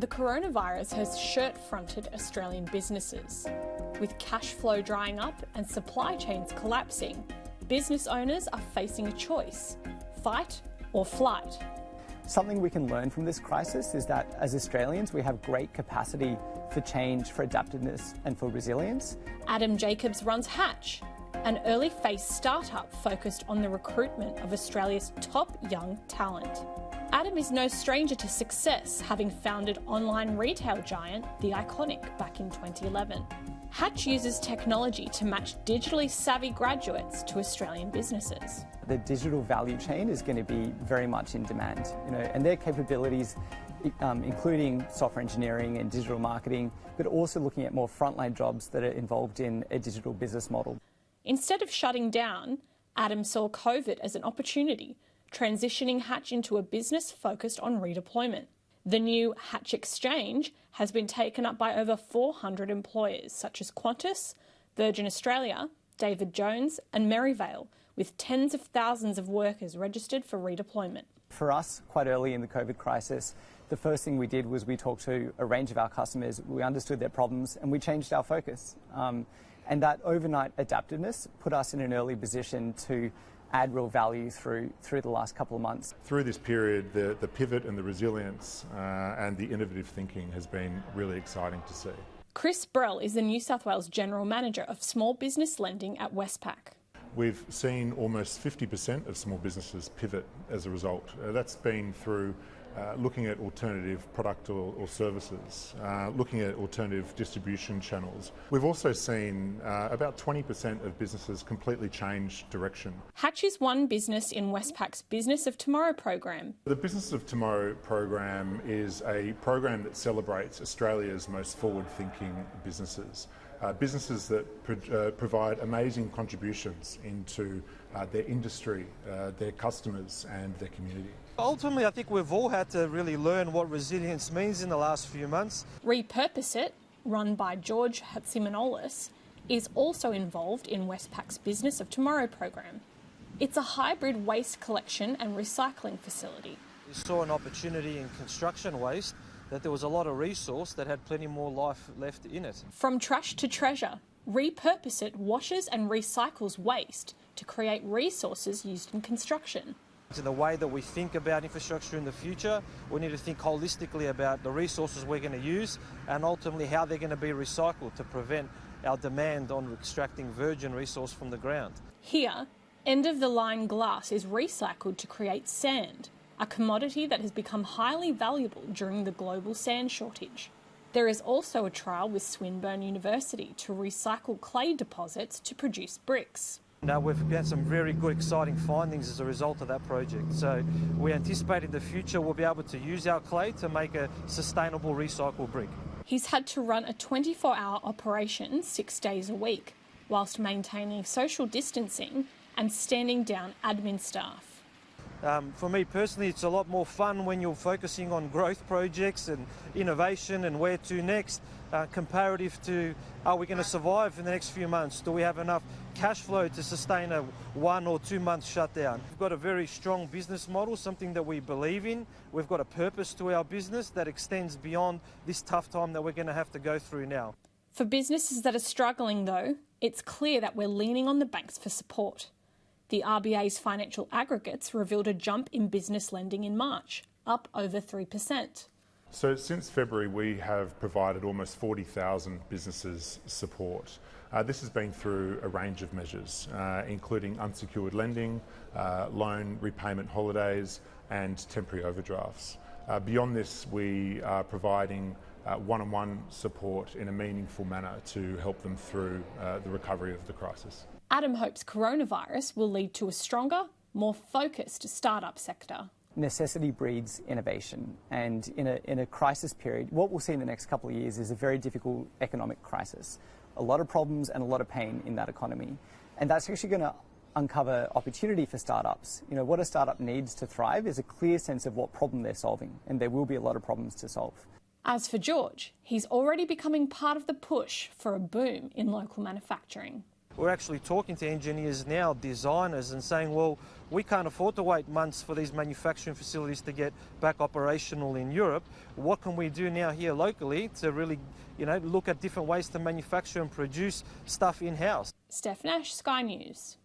The coronavirus has shirt-fronted Australian businesses. With cash flow drying up and supply chains collapsing, business owners are facing a choice: fight or flight. Something we can learn from this crisis is that as Australians we have great capacity for change, for adaptiveness and for resilience. Adam Jacobs runs Hatch, an early phase startup focused on the recruitment of Australia's top young talent. Adam is no stranger to success, having founded online retail giant The Iconic back in 2011. Hatch uses technology to match digitally savvy graduates to Australian businesses. The digital value chain is going to be very much in demand, and their capabilities, including software engineering and digital marketing, but also looking at more frontline jobs that are involved in a digital business model. Instead of shutting down, Adam saw COVID as an opportunity, transitioning Hatch into a business focused on redeployment. The new Hatch Exchange has been taken up by over 400 employers, such as Qantas, Virgin Australia, David Jones and Merivale, with tens of thousands of workers registered for redeployment. For us, quite early in the COVID crisis, the first thing we did was we talked to a range of our customers, we understood their problems and we changed our focus. And that overnight adaptiveness put us in an early position to add real value through the last couple of months. Through this period, the pivot and the resilience and the innovative thinking has been really exciting to see. Chris Brell is the New South Wales General Manager of Small Business Lending at Westpac. We've seen almost 50% of small businesses pivot as a result. That's been through looking at alternative product or services, looking at alternative distribution channels. We've also seen about 20% of businesses completely change direction. Hatch is one business in Westpac's Business of Tomorrow program. The Business of Tomorrow program is a program that celebrates Australia's most forward-thinking businesses. Businesses that provide amazing contributions into their industry, their customers and their community. Ultimately, I think we've all had to really learn what resilience means in the last few months. Repurpose It, run by George Hatzimanolis, is also involved in Westpac's Business of Tomorrow program. It's a hybrid waste collection and recycling facility. We saw an opportunity in construction waste that there was a lot of resource that had plenty more life left in it. From trash to treasure, Repurpose It washes and recycles waste to create resources used in construction. In the way that we think about infrastructure in the future, we need to think holistically about the resources we're going to use and ultimately how they're going to be recycled to prevent our demand on extracting virgin resource from the ground. Here, end-of-the-line glass is recycled to create sand, a commodity that has become highly valuable during the global sand shortage. There is also a trial with Swinburne University to recycle clay deposits to produce bricks. Now we've had some very good, exciting findings as a result of that project. So we anticipate in the future we'll be able to use our clay to make a sustainable recycled brick. He's had to run a 24-hour operation 6 days a week, whilst maintaining social distancing and standing down admin staff. For me personally, it's a lot more fun when you're focusing on growth projects and innovation and where to next, comparative to are we going to survive in the next few months? Do we have enough cash flow to sustain a 1 or 2 month shutdown? We've got a very strong business model, something that we believe in. We've got a purpose to our business that extends beyond this tough time that we're going to have to go through now. For businesses that are struggling though, it's clear that we're leaning on the banks for support. The RBA's financial aggregates revealed a jump in business lending in March, up over 3%. So since February, we have provided almost 40,000 businesses support. This has been through a range of measures, including unsecured lending, loan repayment holidays and temporary overdrafts. Beyond this, we are providing one-on-one support in a meaningful manner to help them through the recovery of the crisis. Adam hopes coronavirus will lead to a stronger, more focused startup sector. Necessity breeds innovation, and in a crisis period, what we'll see in the next couple of years is a very difficult economic crisis. A lot of problems and a lot of pain in that economy. And that's actually going to uncover opportunity for startups. What a startup needs to thrive is a clear sense of what problem they're solving, and there will be a lot of problems to solve. As for George, he's already becoming part of the push for a boom in local manufacturing. We're actually talking to engineers now, designers, and saying, well, we can't afford to wait months for these manufacturing facilities to get back operational in Europe. What can we do now here locally to really, look at different ways to manufacture and produce stuff in-house? Steph Nash, Sky News.